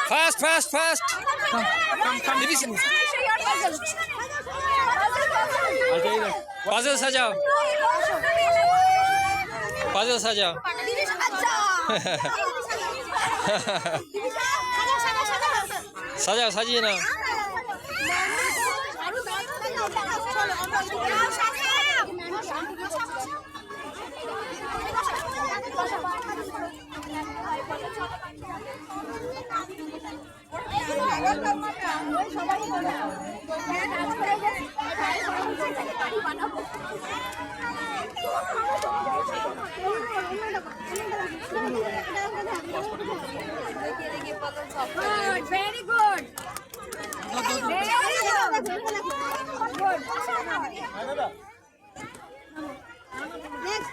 Fast fast fast division puzzle সাজাও puzzle সাজাও সাজাও সাজিয়ে নাও Very good. Next.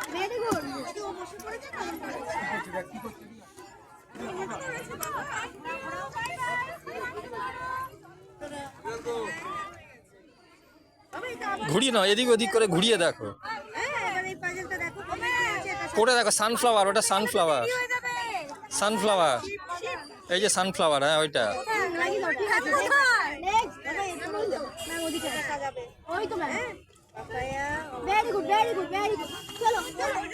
Very good. ঘুরিয়ে নাও এদিক ওদিক করে ঘুরিয়ে দেখো ওটা দেখো সানফ্লাওয়ার ওটা সানফ্লাওয়ার সানফ্লাওয়ার এই যে সানফ্লাওয়ার হ্যাঁ ওইটা Very good. Chalo.